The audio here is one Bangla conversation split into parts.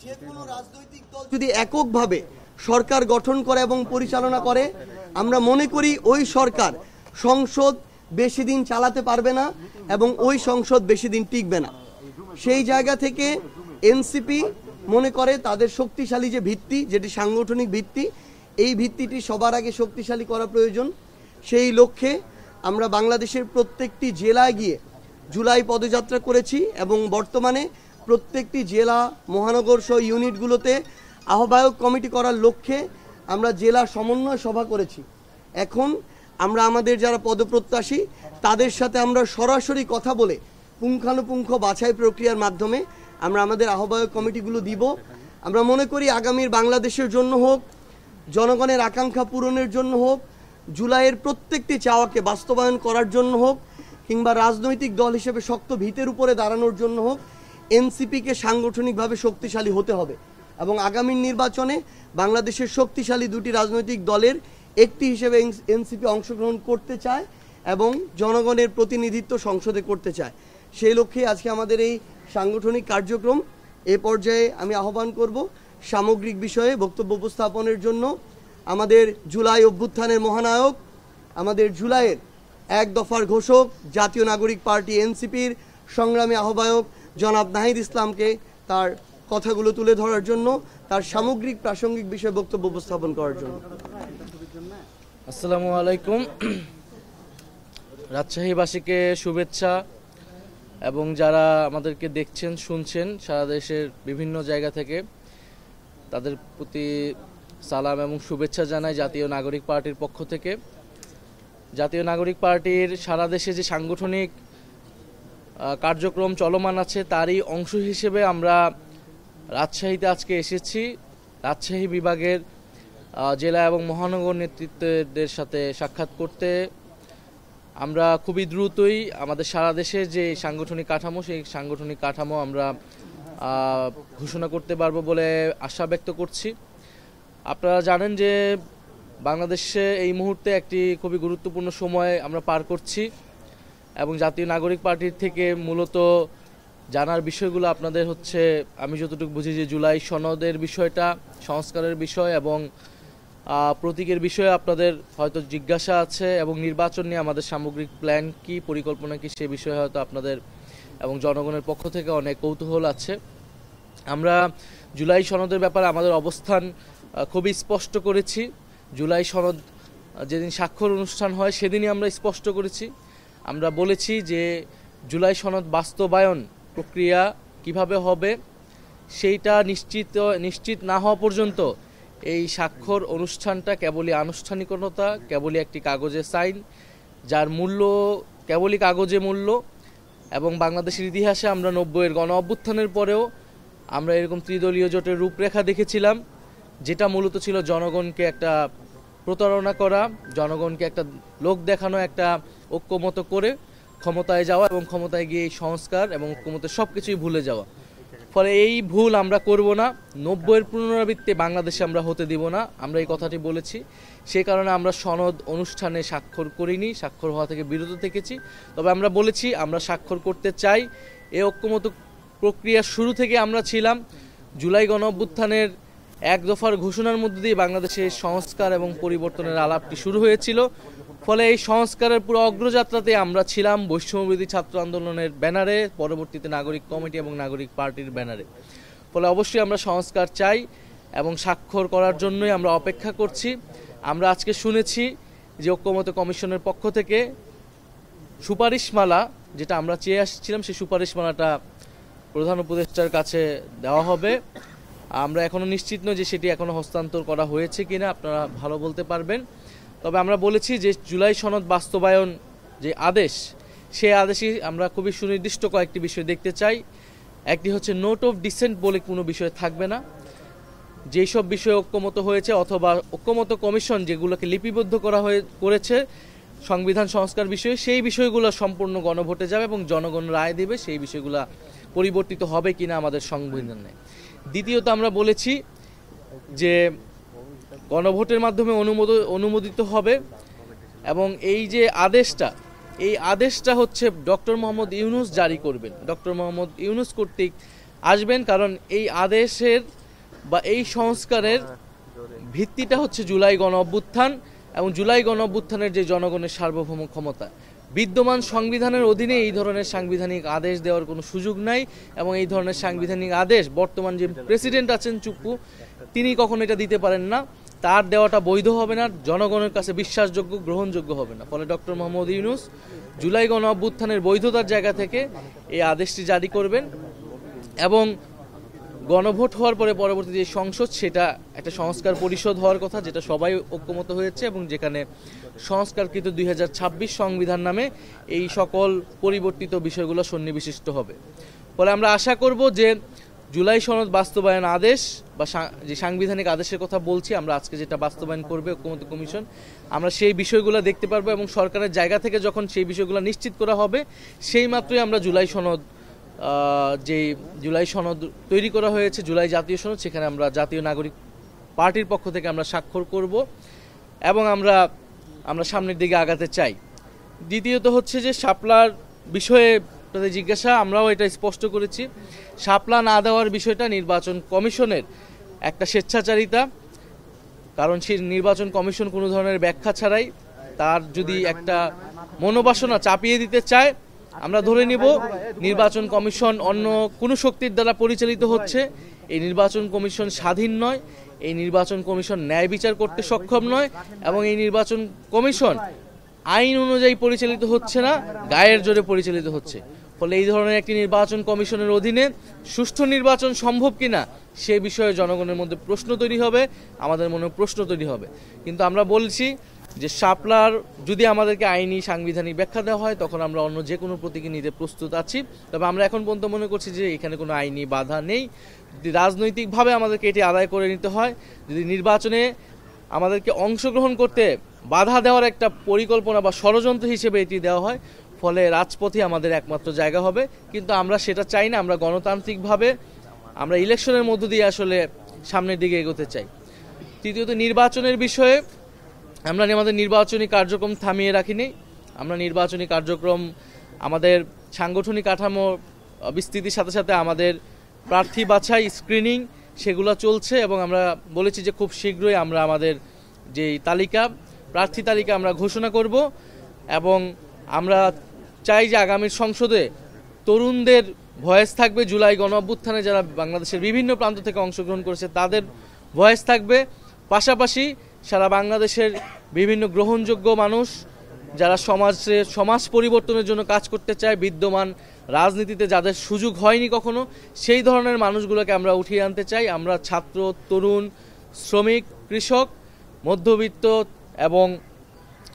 যে কোনো রাজনৈতিক দল যদি এককভাবে সরকার গঠন করে এবং পরিচালনা করে, আমরা মনে করি ওই সরকার সংসদ বেশি দিন চালাতে পারবে না এবং ওই সংসদ বেশি দিন টিকবে না। সেই জায়গা থেকে এনসিপি মনে করে তাদের শক্তিশালী যে ভিত্তি, যেটি সাংগঠনিক ভিত্তি, এই ভিত্তিটি সবার আগে শক্তিশালী করা প্রয়োজন। সেই লক্ষ্যে আমরা বাংলাদেশের প্রত্যেকটি জেলায় গিয়ে জুলাই পদযাত্রা করেছি এবং বর্তমানে প্রত্যেকটি জেলা মহানগর সহ ইউনিটগুলোতে আহ্বায়ক কমিটি করার লক্ষ্যে আমরা জেলা সমন্বয় সভা করেছি। এখন আমরা আমাদের যারা পদপ্রত্যাশী তাদের সাথে আমরা সরাসরি কথা বলে পুঙ্খানুপুঙ্খ বাছাই প্রক্রিয়ার মাধ্যমে আমরা আমাদের আহ্বায়ক কমিটিগুলো দিব। আমরা মনে করি আগামীর বাংলাদেশের জন্য হোক, জনগণের আকাঙ্ক্ষা পূরণের জন্য হোক, জুলাইয়ের প্রত্যেকটি চাওয়াকে বাস্তবায়ন করার জন্য হোক, কিংবা রাজনৈতিক দল হিসেবে শক্ত ভিতের উপরে দাঁড়ানোর জন্য হোক, এনসিপিকে সাংগঠনিকভাবে শক্তিশালী হতে হবে এবং আগামীর নির্বাচনে বাংলাদেশের শক্তিশালী দুটি রাজনৈতিক দলের একটি হিসেবে এনসিপি অংশগ্রহণ করতে চায় এবং জনগণের প্রতিনিধিত্ব সংসদে করতে চায়। সেই লক্ষ্যে আজকে আমাদের এই সাংগঠনিক কার্যক্রম। এ পর্যায়ে আমি আহ্বান করব সামগ্রিক বিষয়ে বক্তব্য উপস্থাপনের জন্য আমাদের জুলাই অভ্যুত্থানের মহানায়ক, আমাদের জুলাইয়ের এক দফার ঘোষক, জাতীয় নাগরিক পার্টি এনসিপির সংগ্রামী আহ্বায়ক জনাব নাহিদ ইসলামকে তার কথাগুলো তুলে ধরার জন্য, তার সামগ্রিক প্রাসঙ্গিক বিষয়ে বক্তব্য উপস্থাপন করার জন্য। আসসালামু আলাইকুম। রাজশাহীবাসীকে শুভেচ্ছা এবং যারা আমাদেরকে দেখছেন শুনছেন সারা দেশের বিভিন্ন জায়গা থেকে, তাদের প্রতি সালাম এবং শুভেচ্ছা জানাই জাতীয় নাগরিক পার্টির পক্ষ থেকে। জাতীয় নাগরিক পার্টির সারা দেশে যে সাংগঠনিক কার্যক্রম চলমান আছে তারই অংশ হিসেবে আমরা রাজশাহীতে আজকে এসেছি। রাজশাহী বিভাগের জেলা এবং মহানগর নেতৃত্বদের সাথে সাক্ষাৎ করতে। আমরা খুবই দ্রুতই আমাদের সারা দেশের যে সাংগঠনিক কাঠামো, সেই সাংগঠনিক কাঠামো আমরা ঘোষণা করতে পারবো বলে আশা ব্যক্ত করছি। আপনারা জানেন যে বাংলাদেশে এই মুহূর্তে একটি খুবই গুরুত্বপূর্ণ সময় আমরা পার করছি এবং জাতীয় নাগরিক পার্টির থেকে মূলত জানার বিষয়গুলো আপনাদের হচ্ছে, আমি যতটুকু বুঝি যে জুলাই সনদের বিষয়টা, সংস্কারের বিষয় এবং প্রতীকের বিষয়ে আপনাদের হয়তো জিজ্ঞাসা আছে এবং নির্বাচন নিয়ে আমাদের সামগ্রিক প্ল্যান কি, পরিকল্পনা কি, সে বিষয়ে হয়তো আপনাদের এবং জনগণের পক্ষ থেকে অনেক কৌতূহল আছে। আমরা জুলাই সনদের ব্যাপারে আমাদের অবস্থান খুবই স্পষ্ট করেছি। জুলাই সনদ যেদিন স্বাক্ষর অনুষ্ঠান হয় সেদিনই আমরা স্পষ্ট করেছি। আমরা বলেছি যে জুলাই সনদ বাস্তবায়ন প্রক্রিয়া কিভাবে হবে সেইটা নিশ্চিত না হওয়া পর্যন্ত এই স্বাক্ষর অনুষ্ঠানটা কেবলই আনুষ্ঠানিকতা, কেবলই একটি কাগজে সাইন, যার মূল্য কেবলই কাগজে মূল্য। এবং বাংলাদেশের ইতিহাসে আমরা 90-এর গণ অভ্যুত্থানের পরেও আমরা এরকম ত্রিদলীয় জোটের রূপরেখা দেখেছিলাম, যেটা মূলত ছিল জনগণকে একটা প্রতারণা করা, জনগণকে একটা লোক দেখানো, একটা ঐক্যমত করে ক্ষমতায় যাওয়া এবং ক্ষমতায় গিয়ে এই সংস্কার এবং ঐক্যমতের সব কিছুই ভুলে যাওয়া। ফলে এই ভুল আমরা করব না, 90-এর পুনরাবৃত্তি বাংলাদেশে আমরা হতে দিব না, আমরা এই কথাটি বলেছি। সে কারণে আমরা সনদ অনুষ্ঠানে স্বাক্ষর করিনি, স্বাক্ষর হওয়া থেকে বিরত থেকেছি। তবে আমরা বলেছি আমরা স্বাক্ষর করতে চাই। এই ঐক্যমত প্রক্রিয়ার শুরু থেকে আমরা ছিলাম। জুলাই গণ অভ্যুত্থানের এক দফার ঘোষণার মধ্যে দিয়ে বাংলাদেশে সংস্কার এবং পরিবর্তনের আলাপটি শুরু হয়েছিল। ফলে এই সংস্কারের পুরো অগ্রযাত্রাতে আমরা ছিলাম বৈষম্যবিরোধী ছাত্র আন্দোলনের ব্যানারে, পরবর্তীতে নাগরিক কমিটি এবং নাগরিক পার্টির ব্যানারে। ফলে অবশ্যই আমরা সংস্কার চাই এবং স্বাক্ষর করার জন্যই আমরা অপেক্ষা করছি। আমরা আজকে শুনেছি যে ঐক্যমত কমিশনের পক্ষ থেকে সুপারিশমালা, যেটা আমরা চেয়ে আসছিলাম, সেই সুপারিশমালাটা প্রধান উপদেষ্টার কাছে দেওয়া হবে। আমরা এখনো নিশ্চিত নই যে সেটি এখনো হস্তান্তর করা হয়েছে কিনা, আপনারা ভালো বলতে পারবেন। তবে আমরা বলেছি যে জুলাই সনদ বাস্তবায়ন যে আদেশ, সেই আদেশই আমরা খুবই সুনির্দিষ্ট কয়েকটি বিষয় দেখতে চাই। একটি হচ্ছে নোট অফ ডিসেন্ট বলে কোনো বিষয় থাকবে না। যেই সব বিষয়ে ঐক্যমত হয়েছে অথবা ঐক্যমত কমিশন যেগুলোকে লিপিবদ্ধ করেছে সংবিধান সংস্কার বিষয়ে, সেই বিষয়গুলো সম্পূর্ণ গণভোটে যাবে এবং জনগণ রায় দেবে সেই বিষয়গুলো পরিবর্তিত হবে কিনা আমাদের সংবিধানে। দ্বিতীয়ত আমরা বলেছি যে গণভোটের মাধ্যমে অনুমোদিত হবে এবং এই যে আদেশটা, এই আদেশটা হচ্ছে ডক্টর মোহাম্মদ ইউনূস জারি করবেন। ডক্টর মোহাম্মদ ইউনূস কর্তৃক আসবেন, কারণ এই আদেশের বা এই সংস্কারের ভিত্তিটা হচ্ছে জুলাই গণ অভ্যুত্থান এবং জুলাই গণ অভ্যুত্থানের যে জনগণের সার্বভৌম ক্ষমতা। বিদ্যমান সংবিধানের অধীনে এই ধরনের সাংবিধানিক আদেশ দেওয়ার কোনো সুযোগ নাই এবং এই ধরনের সাংবিধানিক আদেশ বর্তমান যে প্রেসিডেন্ট আছেন চুপ্পু, তিনি কখনো এটা দিতে পারেন না। তার দেওয়াটা বৈধ হবে না, জনগণের কাছে বিশ্বাসযোগ্য, গ্রহণযোগ্য হবে না। ফলে ডক্টর মোহাম্মদ ইউনূস জুলাই গণ অভ্যুত্থানের বৈধতার জায়গা থেকে এই আদেশটি জারি করবেন এবং গণভোট হওয়ার পরে পরবর্তী যে সংসদ, সেটা একটা সংস্কার পরিষদ হওয়ার কথা, যেটা সবাই ঐক্যমত হয়েছে এবং যেখানে সংস্কারকৃত 2026 সংবিধান নামে এই সকল পরিবর্তিত বিষয়গুলো সন্নিবিষ্ট হবে। ফলে আমরা আশা করব যে জুলাই সনদ বাস্তবায়ন আদেশ বা যে সাংবিধানিক আদেশের কথা বলছি আমরা আজকে, যেটা বাস্তবায়ন করবে ঐক্যমত্য কমিশন, আমরা সেই বিষয়গুলো দেখতে পারবো এবং সরকারের জায়গা থেকে যখন সেই বিষয়গুলো নিশ্চিত করা হবে সেই মাত্রই আমরা জুলাই সনদ, যে জুলাই সনদ তৈরি করা হয়েছে, জুলাই জাতীয় সনদ, সেখানে আমরা জাতীয় নাগরিক পার্টির পক্ষ থেকে আমরা স্বাক্ষর করব এবং আমরা সামনের দিকে আগাতে চাই। দ্বিতীয়ত হচ্ছে যে শাপলার বিষয়ে জিজ্ঞাসা, আমরাও এটা স্পষ্ট করেছি, শাপলা না দেওয়ার বিষয়টা নির্বাচন কমিশনের একটা স্বেচ্ছাচারিতা। কারণ সেই নির্বাচন কমিশন কোনো ধরনের ব্যাখ্যা ছাড়াই তার যদি একটা মনোবাসনা চাপিয়ে দিতে চায়, আমরা ধরে নিব নির্বাচন কমিশন অন্য কোনো শক্তির দ্বারা পরিচালিত হচ্ছে। এই নির্বাচন কমিশন স্বাধীন নয়, এই নির্বাচন কমিশন ন্যায় বিচার করতে সক্ষম নয় এবং এই নির্বাচন কমিশন আইন অনুযায়ী পরিচালিত হচ্ছে না, গায়ের জোরে পরিচালিত হচ্ছে। ফলে এই ধরনের একটি নির্বাচন কমিশনের অধীনে সুষ্ঠু নির্বাচন সম্ভব কিনা সে বিষয়ে জনগণের মধ্যে প্রশ্ন তৈরি হবে, আমাদের মনে প্রশ্ন তৈরি হবে। কিন্তু আমরা বলছি যে শাপলার যদি আমাদেরকে আইনি সাংবিধানিক ব্যাখ্যা দেওয়া হয় তখন আমরা অন্য যে কোনো প্রতীকে নিতে প্রস্তুত আছি। তবে আমরা এখন পর্যন্ত মনে করছি যে এখানে কোনো আইনি বাধা নেই। যদি রাজনৈতিকভাবে আমাদেরকে এটি আদায় করে নিতে হয়, যদি নির্বাচনে আমাদেরকে অংশগ্রহণ করতে বাধা দেওয়ার একটা পরিকল্পনা বা ষড়যন্ত্র হিসেবে এটি দেওয়া হয়, ফলে রাজপথে আমাদের একমাত্র জায়গা হবে। কিন্তু আমরা সেটা চাই না, আমরা গণতান্ত্রিকভাবে আমরা ইলেকশনের মধ্য দিয়ে আসলে সামনের দিকে এগোতে চাই। তৃতীয়ত নির্বাচনের বিষয়ে আমরা আমাদের নির্বাচনী কার্যক্রম থামিয়ে রাখিনি। আমরা নির্বাচনী কার্যক্রম, আমাদের সাংগঠনিক কাঠামো বিস্তৃতির সাথে সাথে আমাদের প্রার্থী বাছাই, স্ক্রিনিং, সেগুলো চলছে এবং আমরা বলেছি যে খুব শীঘ্রই আমরা আমাদের যেই তালিকা, প্রার্থী তালিকা আমরা ঘোষণা করব এবং আমরা চাই যে আগামী সংসদে তরুণদের ভয়েস থাকবে। জুলাই গণ অভ্যুত্থানে যারা বাংলাদেশের বিভিন্ন প্রান্ত থেকে অংশগ্রহণ করেছে তাদের ভয়েস থাকবে, পাশাপাশি সারা বাংলাদেশের বিভিন্ন গ্রহণযোগ্য মানুষ যারা সমাজ পরিবর্তনের জন্য কাজ করতে চায়, বিদ্যমান রাজনীতিতে যাদের সুযোগ হয়নি কখনো, সেই ধরনের মানুষগুলোকে আমরা উঠিয়ে আনতে চাই। আমরা ছাত্র, তরুণ, শ্রমিক, কৃষক, মধ্যবিত্ত এবং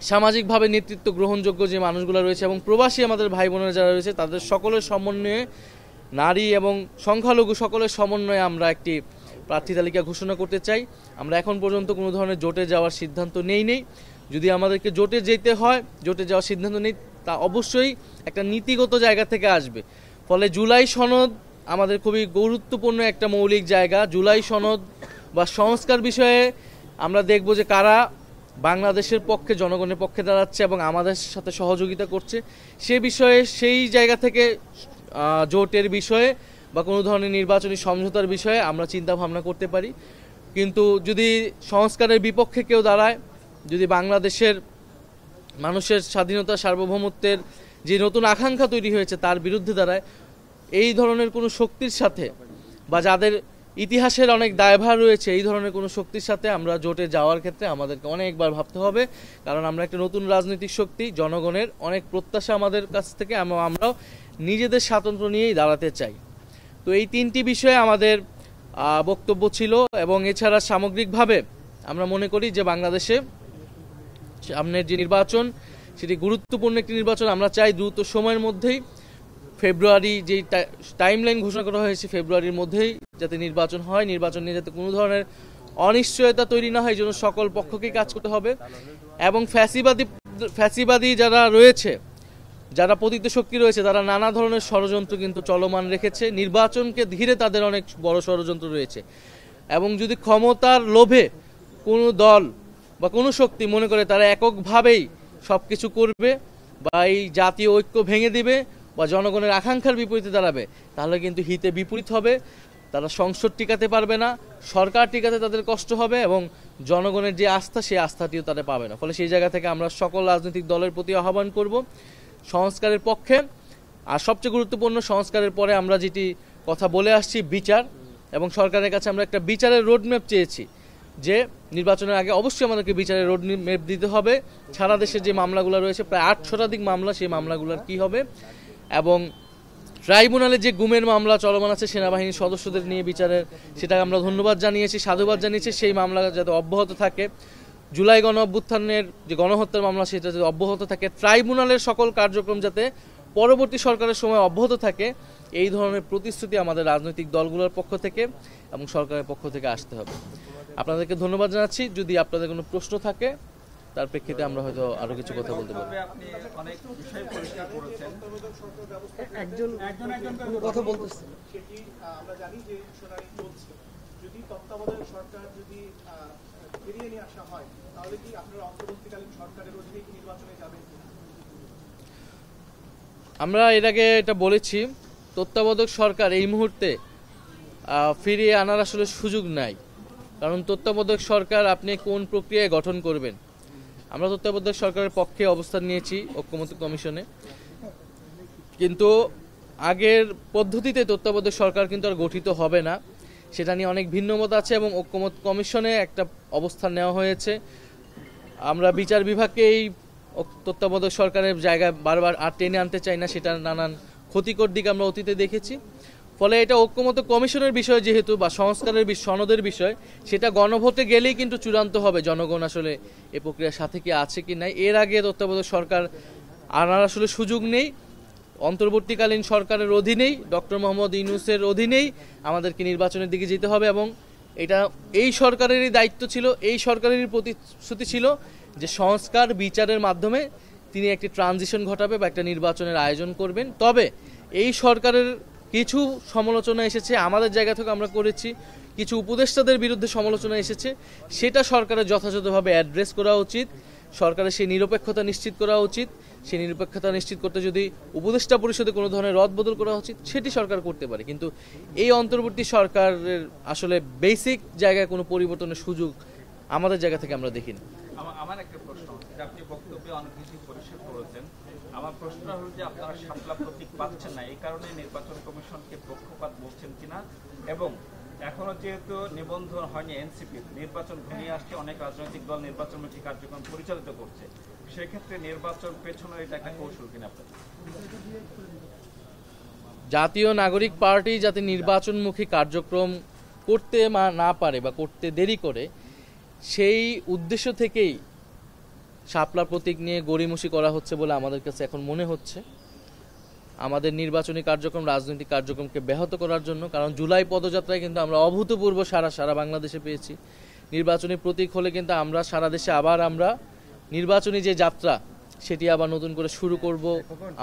সামাজিকভাবে নেতৃত্ব গ্রহণযোগ্য যে মানুষগুলো রয়েছে এবং প্রবাসী আমাদের ভাই বোনেরা যারা রয়েছে তাদের সকলের সমন্বয়ে, নারী এবং সংখ্যালঘু সকলের সমন্বয়ে আমরা একটি প্রার্থী তালিকা ঘোষণা করতে চাই। আমরা এখন পর্যন্ত কোনো ধরনের জোটে যাওয়ার সিদ্ধান্ত নেই। যদি আমাদেরকে জোটে যেতে হয়, জোটে যাওয়ার সিদ্ধান্ত নেই, তা অবশ্যই একটা নীতিগত জায়গা থেকে আসবে। ফলে জুলাই সনদ আমাদের খুবই গুরুত্বপূর্ণ একটা মৌলিক জায়গা। জুলাই সনদ বা সংস্কার বিষয়ে আমরা দেখব যে কারা বাংলাদেশের পক্ষে, জনগণের পক্ষে দাঁড়াচ্ছে এবং আমাদের সাথে সহযোগিতা করছে। সে বিষয়ে, সেই জায়গা থেকে জোটের বিষয়ে বা কোনো ধরনের নির্বাচনী সমঝোতার বিষয়ে আমরা চিন্তা ভাবনা করতে পারি। কিন্তু যদি সংস্কারের বিপক্ষে কেউ দাঁড়ায়, যদি বাংলাদেশের মানুষের স্বাধীনতা, সার্বভৌমত্বের যে নতুন আকাঙ্ক্ষা তৈরি হয়েছে তার বিরুদ্ধে দাঁড়ায়, এই ধরনের কোনো শক্তির সাথে বা যাদের ইতিহাসের অনেক দায়ভার রয়েছে, এই ধরনের কোনো শক্তির সাথে আমরা জোটে যাওয়ার ক্ষেত্রে আমাদেরকে অনেকবার ভাবতে হবে। কারণ আমরা একটা নতুন রাজনৈতিক শক্তি, জনগণের অনেক প্রত্যাশা আমাদের কাছ থেকে, আমরাও নিজেদের স্বাতন্ত্র্য নিয়েই দাঁড়াতে চাই। তো এই তিনটি বিষয়ে আমাদের বক্তব্য ছিল এবং এছাড়া সামগ্রিকভাবে আমরা মনে করি যে বাংলাদেশে সামনের যে নির্বাচন সেটি গুরুত্বপূর্ণ একটি নির্বাচন। আমরা চাই দ্রুত সময়ের মধ্যেই, ফেব্রুয়ারি যেই টাইমলাইন ঘোষণা করা হয়েছে ফেব্রুয়ারির মধ্যেই যাতে নির্বাচন হয়, নির্বাচন নিয়ে যাতে কোনো ধরনের অনিশ্চয়তা তৈরি না হয়, এই জন্য সকল পক্ষকেই কাজ করতে হবে। এবং ফ্যাসিবাদী যারা রয়েছে, যারা পতিত শক্তি রয়েছে, তারা নানা ধরনের ষড়যন্ত্র কিন্তু চলমান রেখেছে। নির্বাচনকে ঘিরে তাদের অনেক বড় ষড়যন্ত্র রয়েছে এবং যদি ক্ষমতার লোভে কোনো দল বা কোনো শক্তি মনে করে তারা এককভাবেই সব কিছু করবে বা এই জাতীয় ঐক্য ভেঙে দিবে, বা জনগণের আকাঙ্ক্ষার বিপরীতে দাঁড়াবে, তাহলে কিন্তু হিতে বিপরীত হবে। তারা সংসদ টিকাতে পারবে না, সরকার টিকাতে তাদের কষ্ট হবে, এবং জনগণের যে আস্থা, সেই আস্থাটিও তারা পাবে না। ফলে সেই জায়গা থেকে আমরা সকল রাজনৈতিক দলের প্রতি আহ্বান করব সংস্কারের পক্ষে। আর সবচেয়ে গুরুত্বপূর্ণ, সংস্কারের পরে আমরা যেটি কথা বলে আসছি, বিচার, এবং সরকারের কাছে আমরা একটা বিচারের রোডম্যাপ চেয়েছি, যে নির্বাচনের আগে অবশ্যই আমাদেরকে বিচারের রোডম্যাপ দিতে হবে। সারা দেশে যে মামলাগুলো রয়েছে, প্রায় 8 শতাধিক মামলা, সেই মামলাগুলোর কি হবে, এবং ট্রাইব্যুনালে যে গুমের মামলা চলমান আছে সেনাবাহিনীর সদস্যদের নিয়ে বিচারের, সেটা আমরা ধন্যবাদ জানিয়েছি, সাধুবাদ জানিয়েছি। সেই মামলা যাতে অব্যাহত থাকে, জুলাই গণ অভ্যুত্থানের যে গণহত্যার মামলা, সেটা যাতে অব্যাহত থাকে, ট্রাইব্যুনালের সকল কার্যক্রম যাতে পরবর্তী সরকারের সময় অব্যাহত থাকে, এই ধরনের প্রতিশ্রুতি আমাদের রাজনৈতিক দলগুলোর পক্ষ থেকে এবং সরকারের পক্ষ থেকে আসতে হবে। আপনাদেরকে ধন্যবাদ জানাচ্ছি। যদি আপনাদের কোনো প্রশ্ন থাকে, তার প্রেক্ষিতে আমরা হয়তো আরো কিছু কথা বলতে পারবো। আপনি অনেক বিষয় পরিষ্কার করেছেন, একজন কথা বলতেছে। সেটি আমরা জানি যে শুনানি চলছে। যদি তত্ত্বাবধায়ক সরকার যদি ফিরিয়ে নিয়ে আসা হয়, তাহলে কি আপনারা অন্তর্বর্তীকালীন সরকারের অধীনে কি নির্বাচনে যাবেন? আমরা এর আগে এটা বলেছি, তত্ত্বাবধায়ক সরকার এই মুহূর্তে ফিরিয়ে আনার আসলে সুযোগ নাই। কারণ তত্ত্বাবধায়ক সরকার আপনি কোন প্রক্রিয়ায় গঠন করবেন। আমরা তত্ত্বাবধায়ক সরকারের পক্ষে অবস্থান নিয়েছি ঐক্যমত্য কমিশনে, কিন্তু আগের পদ্ধতিতে তত্ত্বাবধায়ক সরকার কিন্তু আর গঠিত হবে না, সেটা নিয়ে অনেক ভিন্নমত আছে, এবং ঐক্যমত্য কমিশনে একটা অবস্থান নেওয়া হয়েছে। আমরা বিচার বিভাগকে এই তত্ত্বাবধায়ক সরকারের জায়গায় বারবার আর টেনে আনতে চাই না, সেটার নানান ক্ষতিকর দিক আমরা অতীতে দেখেছি। ফলে এটা ঐক্যমত্য কমিশনের বিষয় যেহেতু, বা সংস্কারের সনদের বিষয়, সেটা গণভোটে গেলেই কিন্তু চূড়ান্ত হবে জনগণ আসলে এই প্রক্রিয়ার সাথে কি আছে কি নাই। এর আগে তত্ত্বাবধায়ক সরকার আনার আসলে সুযোগ নেই। অন্তর্বর্তীকালীন সরকারের অধীনেই, ডক্টর মোহাম্মদ ইউনূসের অধীনেই আমাদেরকে নির্বাচনের দিকে যেতে হবে, এবং এটা এই সরকারেরই দায়িত্ব ছিল, এই সরকারেরই প্রতিশ্রুতি ছিল যে সংস্কার বিচারের মাধ্যমে তিনি একটি ট্রানজিশন ঘটাবে বা একটা নির্বাচনের আয়োজন করবেন। তবে এই সরকারের কিছু সমালোচনা এসেছে, আমাদের জায়গা থেকে আমরা করেছি, কিছু উপদেষ্টাদের বিরুদ্ধে সমালোচনা এসেছে, সেটা সরকারের যথাযথভাবে অ্যাড্রেস করা উচিত। সরকারের সেই নিরপেক্ষতা নিশ্চিত করা উচিত। সেই নিরপেক্ষতা নিশ্চিত করতে যদি উপদেষ্টা পরিষদে কোনো ধরনের রদবদল করা উচিত, সেটি সরকার করতে পারে। কিন্তু এই অন্তর্বর্তী সরকারের আসলে বেসিক জায়গায় কোনো পরিবর্তনের সুযোগ আমাদের জায়গা থেকে আমরা দেখি না। আমার একটা প্রশ্ন, আপনি বক্তব্যে অনেক কিছু পরিষ্কার করেছেন। আমার প্রশ্নটা হলো যে আপনারা শাপলা প্রতীক পাচ্ছেন না, এই কারণে নির্বাচন কমিশনকে পক্ষপাত বলছেন কিনা, এবং এখনো যেহেতু নিবন্ধন হয়নি এনসিপি, নির্বাচন ঘনিয়ে আসছে, অনেক রাজনৈতিক দল নির্বাচনমুখী কার্যক্রম পরিচালিত করছে, সেক্ষেত্রে নির্বাচন পেছনে এটা একটা কৌশল কিনা আপনাদের? জাতীয় নাগরিক পার্টি যাতে নির্বাচনমুখী কার্যক্রম করতে না পারে বা করতে দেরি করে, সেই উদ্দেশ্য থেকেই শাপলা প্রতীক নিয়ে গড়িমসি করা হচ্ছে বলে আমাদের কাছে এখন মনে হচ্ছে। আমাদের নির্বাচনী কার্যক্রম, রাজনৈতিক কার্যক্রমকে ব্যাহত করার জন্য, কারণ জুলাই পদযাত্রায় কিন্তু আমরা অভূতপূর্ব সারা বাংলাদেশে পেয়েছি। নির্বাচনী প্রতীক হলে কিন্তু আমরা সারা দেশে আবার আমরা নির্বাচনী যে যাত্রা, সেটি আবার নতুন করে শুরু করব,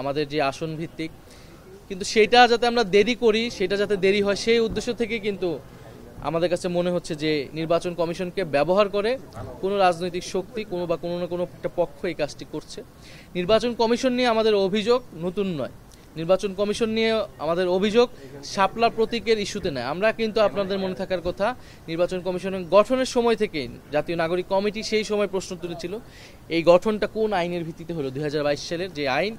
আমাদের যে আসন ভিত্তিক। কিন্তু সেটা যাতে আমরা দেরি করি, সেটা যাতে দেরি হয়, সেই উদ্দেশ্য থেকে কিন্তু আমাদের কাছে মনে হচ্ছে যে নির্বাচন কমিশনকে ব্যবহার করে কোনো রাজনৈতিক শক্তি, কোনো না কোনো একটা পক্ষ এই কাজটি করছে। নির্বাচন কমিশন নিয়ে আমাদের অভিযোগ নতুন নয়। নির্বাচন কমিশন নিয়ে আমাদের অভিযোগ শাপলা প্রতীকের ইস্যুতে নয়। আমরা কিন্তু, আপনাদের মনে থাকার কথা, নির্বাচন কমিশনের গঠনের সময় থেকে জাতীয় নাগরিক কমিটি সেই সময় প্রশ্ন তুলেছিল, এই গঠনটা কোন আইনের ভিত্তিতে হলো। 2022 সালের যে আইন,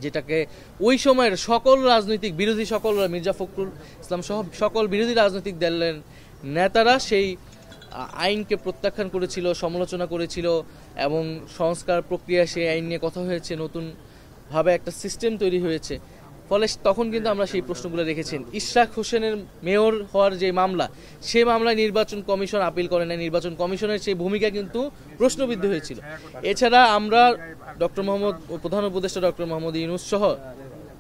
যেটাকে ওই সময়ের সকল রাজনৈতিক বিরোধী, সকল মির্জা ফখরুল ইসলাম সহ সকল বিরোধী রাজনৈতিক দলের নেতারা সেই আইনকে প্রত্যাখ্যান করেছিল, সমালোচনা করেছিল, এবং সংস্কার প্রক্রিয়া সেই আইন নিয়ে কথা হয়েছে, নতুনভাবে একটা সিস্টেম তৈরি হয়েছে। ফলে তখন কিন্তু আমরা সেই প্রশ্নগুলো রেখেছেন। ইশরাক হোসেনের মেয়র হওয়ার যে মামলা, সেই মামলায় নির্বাচন কমিশন আপিল করে না, নির্বাচন কমিশনের সেই ভূমিকা কিন্তু প্রশ্নবিদ্ধ হয়েছিল। এছাড়া আমরা প্রধান উপদেষ্টা ডক্টর মোহাম্মদ ইউনূস সহ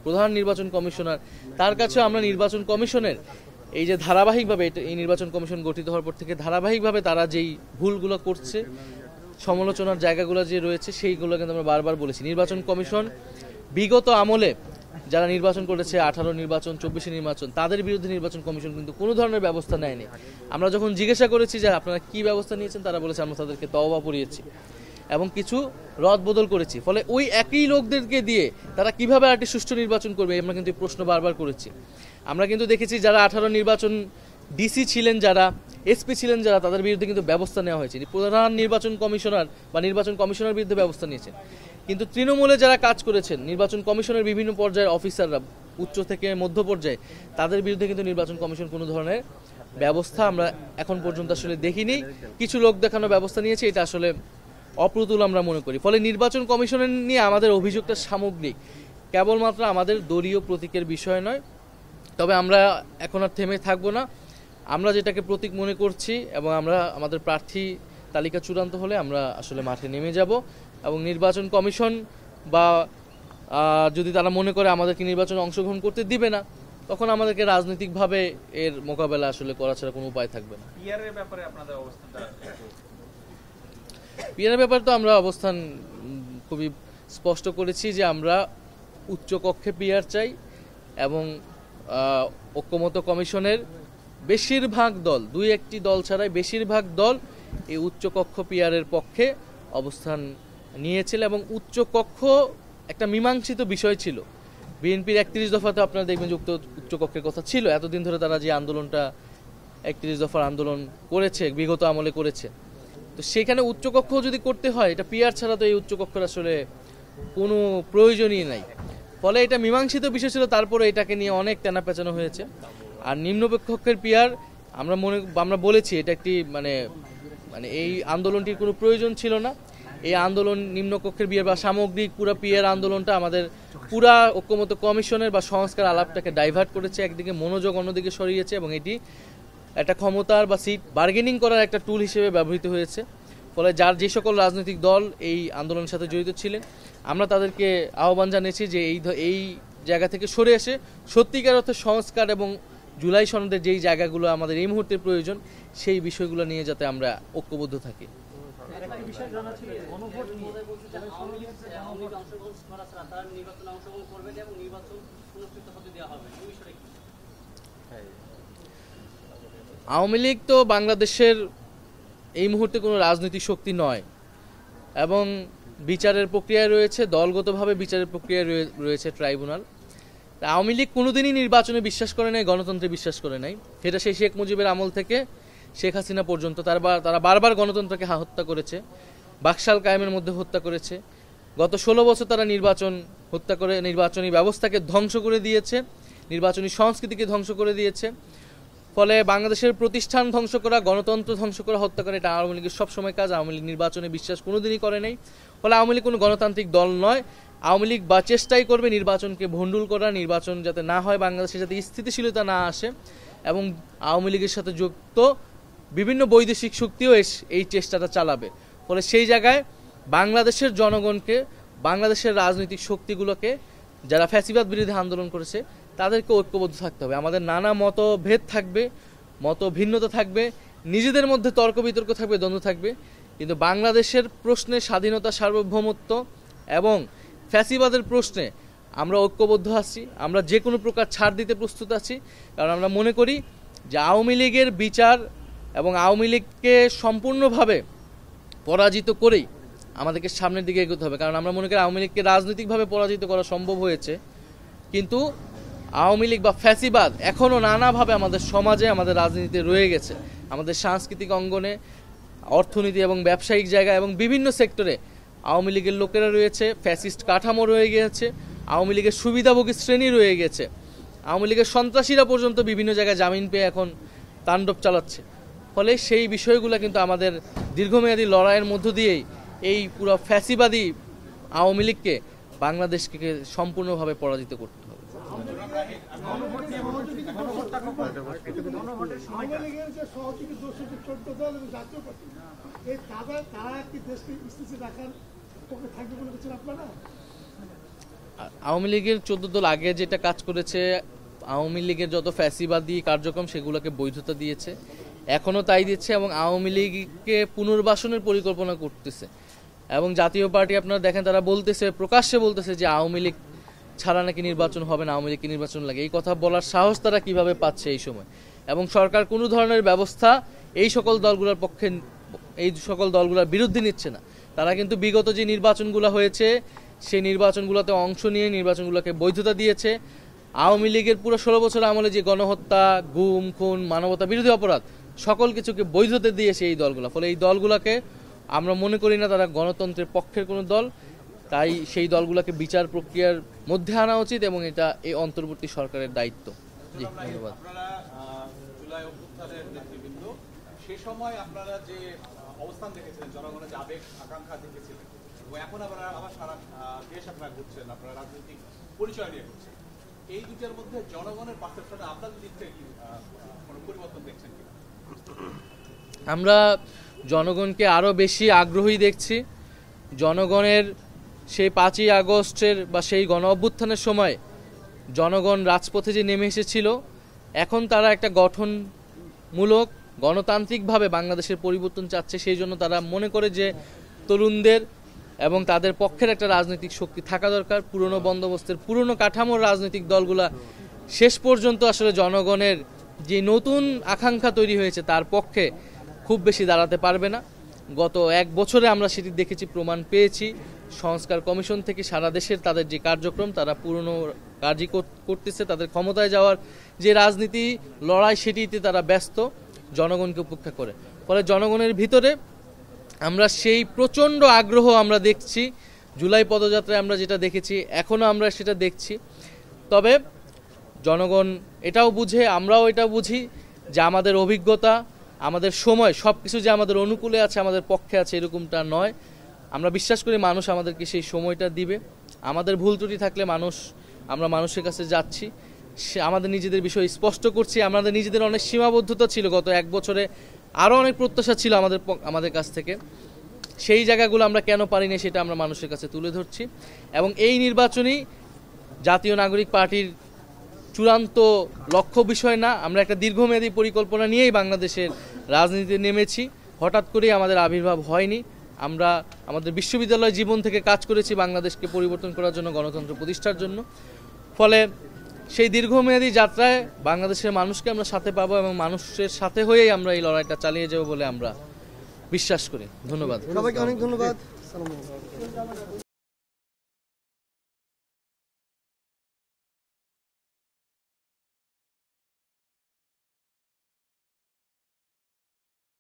প্রধান নির্বাচন কমিশনার, তার কাছেও আমরা নির্বাচন কমিশনের এই যে ধারাবাহিকভাবে, এই নির্বাচন কমিশন গঠিত হওয়ার পর থেকে ধারাবাহিকভাবে তারা যেই ভুলগুলো করছে, সমালোচনার জায়গাগুলো যে রয়েছে, সেইগুলো কিন্তু আমরা বারবার বলেছি। নির্বাচন কমিশন বিগত আমলে যারা নির্বাচন করেছে, 18 নির্বাচন, 24 নির্বাচন, তাদের বিরুদ্ধে নির্বাচন কমিশন কিন্তু কোনো ধরনের ব্যবস্থা নেয়নি। আমরা যখন জিজ্ঞাসা করেছি যে আপনারা কি ব্যবস্থা নিয়েছেন, তারা বলেছে আমরা তাদেরকে তওবা পড়িয়েছি। এবং কিছু রদবদল করেছি। ফলে ওই একই লোকদেরকে দিয়ে তারা কিভাবে একটি সুষ্ঠু নির্বাচন করবে, আমরা কিন্তু প্রশ্ন বারবার করেছি। আমরা কিন্তু দেখেছি যারা 18 নির্বাচন ডিসি ছিলেন, যারা এসপি ছিলেন, যারা তাদের বিরুদ্ধে কিন্তু ব্যবস্থা নেওয়া হয়েছে। প্রধান নির্বাচন কমিশনার বা নির্বাচন কমিশনার বিরুদ্ধে ব্যবস্থা নিয়েছেন। কিন্তু তৃণমূলে যারা কাজ করেছেন, নির্বাচন কমিশনের বিভিন্ন পর্যায়ের অফিসাররা, উচ্চ থেকে মধ্য পর্যায়ে, তাদের বিরুদ্ধে কিন্তু নির্বাচন কমিশন কোনো ধরনের ব্যবস্থা আমরা এখন পর্যন্ত আসলে দেখিনি। কিছু লোক দেখানোর ব্যবস্থা নিয়েছে, এটা আসলে অপ্রতুল আমরা মনে করি। ফলে নির্বাচন কমিশনের নিয়ে আমাদের অভিযোগটা সামগ্রিক, কেবলমাত্র আমাদের দলীয় প্রতীকের বিষয় নয়। তবে আমরা এখন আর থেমে থাকবো না। আমরা যেটাকে প্রতীক মনে করছি এবং আমরা আমাদের প্রার্থী তালিকা চূড়ান্ত হলে আমরা আসলে মাঠে নেমে যাব এবং নির্বাচন কমিশন বা যদি তারা মনে করে আমাদেরকে নির্বাচনে অংশগ্রহণ করতে দিবে না, তখন আমাদেরকে রাজনৈতিকভাবে এর মোকাবেলা আসলে করা ছাড়া কোনো উপায় থাকবে না। পিআরের ব্যাপারে আপনাদের অবস্থানটা পিআরের ব্যাপারে তো আমরা অবস্থান খুবই স্পষ্ট করেছি যে আমরা উচ্চকক্ষে পিআর চাই এবং ঐক্যমত্য কমিশনের বেশিরভাগ দল, 2-1টি দল ছাড়াই বেশিরভাগ দল এই উচ্চকক্ষ পিআরের পক্ষে অবস্থান নিয়েছিল এবং উচ্চকক্ষ একটা মীমাংসিত বিষয় ছিল। বিএনপির 31 দফাতে আপনারা দেখবেন যে উচ্চকক্ষের কথা ছিল। এতদিন ধরে তারা যে আন্দোলনটা 31 দফার আন্দোলন করেছে, বিগত আমলে করেছে, তো সেখানে উচ্চকক্ষ যদি করতে হয়, এটা পিআর ছাড়া তো এই উচ্চকক্ষের আসলে কোনো প্রয়োজনই নাই। ফলে এটা মীমাংসিত বিষয় ছিল, তারপরে এটাকে নিয়ে অনেক তেনা পেঁচানো হয়েছে। আর নিম্নকক্ষের পিআর আমরা বলেছি এটা একটি মানে এই আন্দোলনটির কোনো প্রয়োজন ছিল না। এই আন্দোলন নিম্নকক্ষের পিআর বা সামগ্রিক পুরো পিআর আন্দোলনটা আমাদের পুরা ঐক্যমত্য কমিশনের বা সংস্কার আলাপটাকে ডাইভার্ট করেছে, একদিকে মনোযোগ অন্যদিকে সরিয়েছে এবং এটি একটা ক্ষমতার বা সিট বার্গেনিং করার একটা টুল হিসেবে ব্যবহৃত হয়েছে। ফলে যে সকল রাজনৈতিক দল এই আন্দোলনের সাথে জড়িত ছিলেন, আমরা তাদেরকে আহ্বান জানিয়েছি যে এই জায়গা থেকে সরে এসে সত্যিকার অর্থে সংস্কার এবং জুলাই সনদের যেই জায়গাগুলো আমাদের এই মুহূর্তে প্রয়োজন, সেই বিষয়গুলো নিয়ে যাতে আমরা ঐক্যবদ্ধ থাকি। আওয়ামী লীগ তো বাংলাদেশের এই মুহূর্তে কোনো রাজনৈতিক শক্তি নয় এবং বিচারের প্রক্রিয়ায় রয়েছে, দলগতভাবে বিচারের প্রক্রিয়ায় রয়েছে ট্রাইব্যুনাল। আওয়ামী লীগ কোনোদিনই নির্বাচনে বিশ্বাস করে নাই, গণতন্ত্রে বিশ্বাস করে নাই। সেটা সেই শেখ মুজিবের আমল থেকে শেখ হাসিনা পর্যন্ত তারা বারবার গণতন্ত্রকে হত্যা করেছে, বাকশাল কায়েমের মধ্যে হত্যা করেছে। গত 16 বছর তারা হত্যা করে নির্বাচনী ব্যবস্থাকে ধ্বংস করে দিয়েছে, নির্বাচনী সংস্কৃতিকে ধ্বংস করে দিয়েছে। ফলে বাংলাদেশের প্রতিষ্ঠান ধ্বংস করা, গণতন্ত্র ধ্বংস করা, হত্যা করা, এটা আওয়ামী লীগের সবসময় কাজ। আওয়ামী লীগ নির্বাচনে বিশ্বাস কোনোদিনই করে নাই। ফলে আওয়ামী লীগ কোনো গণতান্ত্রিক দল নয়। আওয়ামী লীগ বা চেষ্টাই করবে নির্বাচনকে ভণ্ডুল করা, নির্বাচন যাতে না হয়, বাংলাদেশে যাতে স্থিতিশীলতা না আসে এবং আওয়ামী লীগের সাথে যুক্ত বিভিন্ন বৈদেশিক শক্তিও এই চেষ্টাটা চালাবে। ফলে সেই জায়গায় বাংলাদেশের জনগণকে, বাংলাদেশের রাজনৈতিক শক্তিগুলোকে, যারা ফ্যাসিবাদ বিরোধী আন্দোলন করেছে, তাদেরকে ঐক্যবদ্ধ থাকতে হবে। আমাদের নানা মতভেদ থাকবে, মত ভিন্নতা থাকবে, নিজেদের মধ্যে তর্ক বিতর্ক থাকবে, দ্বন্দ্ব থাকবে, কিন্তু বাংলাদেশের প্রশ্নে স্বাধীনতা, সার্বভৌমত্ব এবং ফ্যাসিবাদের প্রশ্নে আমরা ঐক্যবদ্ধ আছি। আমরা যে কোনো প্রকার ছাড় দিতে প্রস্তুত আছি, কারণ আমরা মনে করি যে আওয়ামী লীগের বিচার এবং আওয়ামী লীগকে সম্পূর্ণভাবে পরাজিত করেই আমাদেরকে সামনের দিকে এগোতে হবে। কারণ আমরা মনে করি আওয়ামী লীগকে রাজনৈতিকভাবে পরাজিত করা সম্ভব হয়েছে, কিন্তু আওয়ামী লীগ বা ফ্যাসিবাদ এখনও নানাভাবে আমাদের সমাজে, আমাদের রাজনীতিতে রয়ে গেছে। আমাদের সাংস্কৃতিক অঙ্গনে, অর্থনীতি এবং ব্যবসায়িক জায়গা এবং বিভিন্ন সেক্টরে আওয়ামী লীগের লোকেরা রয়েছে, ফ্যাসিস্ট কাঠামো রয়ে গিয়েছে, আওয়ামী লীগের সুবিধাভোগী শ্রেণী রয়ে গেছে, আওয়ামী লীগের সন্ত্রাসীরা পর্যন্ত বিভিন্ন জায়গায় জামিন পেয়ে এখন তাণ্ডব চালাচ্ছে। ফলে সেই বিষয়গুলো কিন্তু আমাদের দীর্ঘমেয়াদী লড়াইয়ের মধ্য দিয়েই এই পুরো ফ্যাসিবাদী আওয়ামী লীগকে বাংলাদেশকে সম্পূর্ণভাবে পরাজিত করতে হবে। আওয়ামী লীগের 14 দল আগে যেটা কাজ করেছে, আওয়ামী লীগের যত ফ্যাসিবাদী কার্যক্রম সেগুলোকে বৈধতা দিয়েছে, এখনও তাই দিচ্ছে এবং আওয়ামী লীগকে পুনর্বাসনের পরিকল্পনা করতেছে। এবং জাতীয় পার্টি আপনারা দেখেন, তারা বলতেছে, প্রকাশ্যে বলতেছে যে আওয়ামী লীগ ছাড়া নাকি নির্বাচন হবে না, আওয়ামী লীগকে নির্বাচন লাগে। এই কথা বলার সাহস তারা কিভাবে পাচ্ছে এই সময়? এবং সরকার কোনো ধরনের ব্যবস্থা এই সকল দলগুলোর বিরুদ্ধে নিচ্ছে না। তারা কিন্তু বিগত যে নির্বাচনগুলো হয়েছে সেই নির্বাচনগুলোতে অংশ নিয়ে নির্বাচনগুলোকে বৈধতা দিয়েছে। আওয়ামী লীগের পুরো 16 বছর আমলে যে গণহত্যা, গুম, খুন, মানবতা বিরোধী অপরাধ সকল কিছুকে বৈধতা দিয়েছে এই দলগুলো। ফলে এই দলগুলোকে আমরা মনে করি না তারা গণতন্ত্রের পক্ষের কোনো দল। তাই সেই দলগুলোকে বিচার প্রক্রিয়ার মধ্যে আনা উচিত এবং এটা এই অন্তর্বর্তী সরকারের দায়িত্ব। জি, ধন্যবাদ। আপনারা জুলাই অভ্যুত্থানের নেতৃবৃন্দ সে সময় আপনারা যে অবস্থান দেখেছিলেন, জনগণের যে আবেগ আকাঙ্ক্ষা দেখেছিলেন এবং এখন আবার সারা দেশ আপনারা ঘুরছেন, আপনারা রাজনৈতিক পরিচয় নিয়ে ঘুরছেন, এই দুটার মধ্যে জনগণের পারসেপশনে আপনাদের দিক থেকে কি কোনো পরিবর্তন দেখছেন কিনা? আমরা জনগণকে আরও বেশি আগ্রহী দেখছি। জনগণের সেই 5ই আগস্টের বা সেই গণ অভ্যুত্থানের সময় জনগণ রাজপথে যে নেমে এসেছিল, এখন তারা একটা গঠনমূলক গণতান্ত্রিকভাবে বাংলাদেশের পরিবর্তন চাচ্ছে। সেই জন্য তারা মনে করে যে তরুণদের এবং তাদের পক্ষের একটা রাজনৈতিক শক্তি থাকা দরকার। পুরনো বন্দোবস্তের পুরনো কাঠামোর রাজনৈতিক দলগুলা শেষ পর্যন্ত আসলে জনগণের যে নতুন আকাঙ্ক্ষা তৈরি হয়েছে তার পক্ষে খুব বেশি দাঁড়াতে পারবে না। গত 1 বছরে আমরা সেটি দেখেছি, প্রমাণ পেয়েছি। সংস্কার কমিশন থেকে সারা দেশের তাদের যে কার্যক্রম তারা পুরনো কাজই করতেছে। তাদের ক্ষমতায় যাওয়ার যে রাজনীতি লড়াই সেটিতে তারা ব্যস্ত, জনগণকে উপেক্ষা করে। ফলে জনগণের ভিতরে আমরা সেই প্রচণ্ড আগ্রহ আমরা দেখছি। জুলাই পদযাত্রায় আমরা যেটা দেখেছি, এখনও আমরা সেটা দেখছি। তবে জনগণ এটাও বুঝে, আমরাও এটা বুঝি যে আমাদের অভিজ্ঞতা, আমাদের সময় সব কিছু যে আমাদের অনুকূলে আছে, আমাদের পক্ষে আছে, এরকমটা নয়। আমরা বিশ্বাস করি মানুষ আমাদেরকে সেই সময়টা দিবে। আমাদের ভুল ত্রুটি থাকলে আমরা মানুষের কাছে যাচ্ছি, আমাদের নিজেদের বিষয় স্পষ্ট করছি। আমাদের নিজেদের অনেক সীমাবদ্ধতা ছিল গত 1 বছরে, আরও অনেক প্রত্যাশা ছিল আমাদের কাছ থেকে। সেই জায়গাগুলো আমরা কেন পারিনি সেটা আমরা মানুষের কাছে তুলে ধরছি। এবং এই নির্বাচনই জাতীয় নাগরিক পার্টির চূড়ান্ত লক্ষ্য বিষয় না। আমরা একটা দীর্ঘমেয়াদী পরিকল্পনা নিয়েই বাংলাদেশের রাজনীতিতে নেমেছি। হঠাৎ করেই আমাদের আবির্ভাব হয়নি। আমরা আমাদের বিশ্ববিদ্যালয় জীবন থেকে কাজ করেছি বাংলাদেশকে পরিবর্তন করার জন্য, গণতন্ত্র প্রতিষ্ঠার জন্য। ফলে সেই দীর্ঘমেয়াদী যাত্রায় বাংলাদেশের মানুষকে আমরা সাথে পাবো এবং মানুষের সাথে হয়েই আমরা এই লড়াইটা চালিয়ে যাব বলে আমরা বিশ্বাস করি। ধন্যবাদ সবাইকে, অনেক ধন্যবাদ।